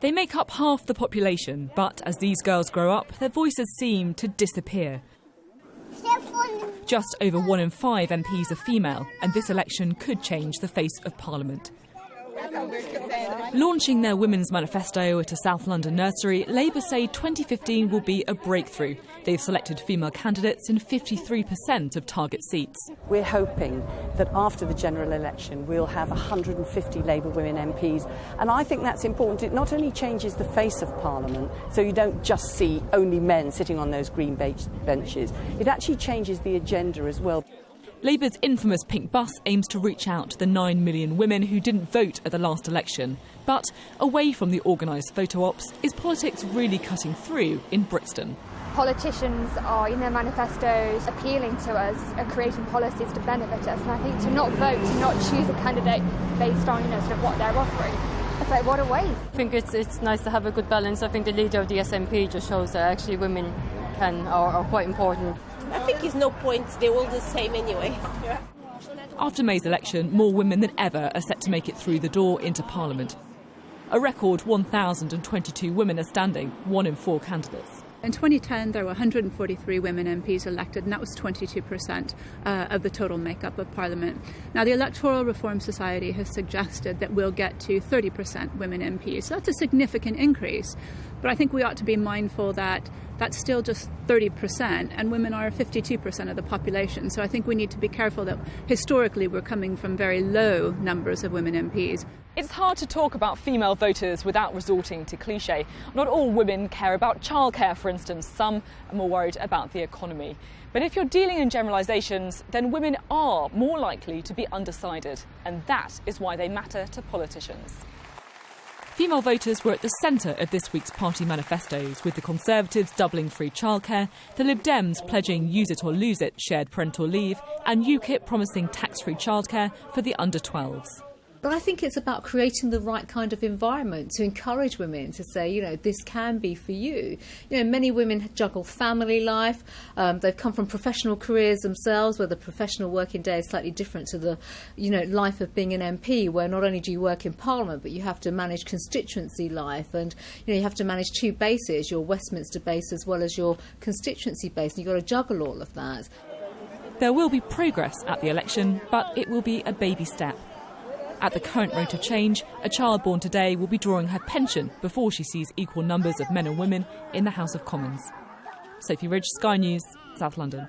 They make up half the population, but as these girls grow up, their voices seem to disappear. Just over 1 in 5 MPs are female, and this election could change the face of Parliament. Launching their Women's Manifesto at a South London nursery, Labour say 2015 will be a breakthrough. They've selected female candidates in 53% of target seats. We're hoping that after the general election we'll have 150 Labour women MPs, and I think that's important. It not only changes the face of Parliament, so you don't just see only men sitting on those green benches, it actually changes the agenda as well. Labour's infamous pink bus aims to reach out to the 9 million women who didn't vote at the last election. But away from the organised photo ops, is politics really cutting through in Brixton? Politicians are, in their manifestos, appealing to us and creating policies to benefit us. And I think to not vote, to not choose a candidate based on, sort of what they're offering, it's like, what a waste. I think it's nice to have a good balance. I think the leader of the SNP just shows that actually women are quite important. I think there's no point, they're all the same anyway. After May's election, more women than ever are set to make it through the door into Parliament. A record 1,022 women are standing, 1 in 4 candidates. In 2010, there were 143 women MPs elected, and that was 22% of the total makeup of Parliament. Now, the Electoral Reform Society has suggested that we'll get to 30% women MPs. So that's a significant increase. But I think we ought to be mindful that that's still just 30%, and women are 52% of the population. So I think we need to be careful that historically we're coming from very low numbers of women MPs. It's hard to talk about female voters without resorting to cliché. Not all women care about childcare, for instance. Some are more worried about the economy. But if you're dealing in generalisations, then women are more likely to be undecided. And that is why they matter to politicians. Female voters were at the centre of this week's party manifestos, with the Conservatives doubling free childcare, the Lib Dems pledging use it or lose it shared parental leave, and UKIP promising tax-free childcare for the under-12s. But I think it's about creating the right kind of environment to encourage women to say, this can be for you. Many women juggle family life. They've come from professional careers themselves, where the professional working day is slightly different to the, life of being an MP, where not only do you work in Parliament, but you have to manage constituency life, and you have to manage 2 bases, your Westminster base as well as your constituency base, and you've got to juggle all of that. There will be progress at the election, but it will be a baby step. At the current rate of change, a child born today will be drawing her pension before she sees equal numbers of men and women in the House of Commons. Sophie Ridge, Sky News, South London.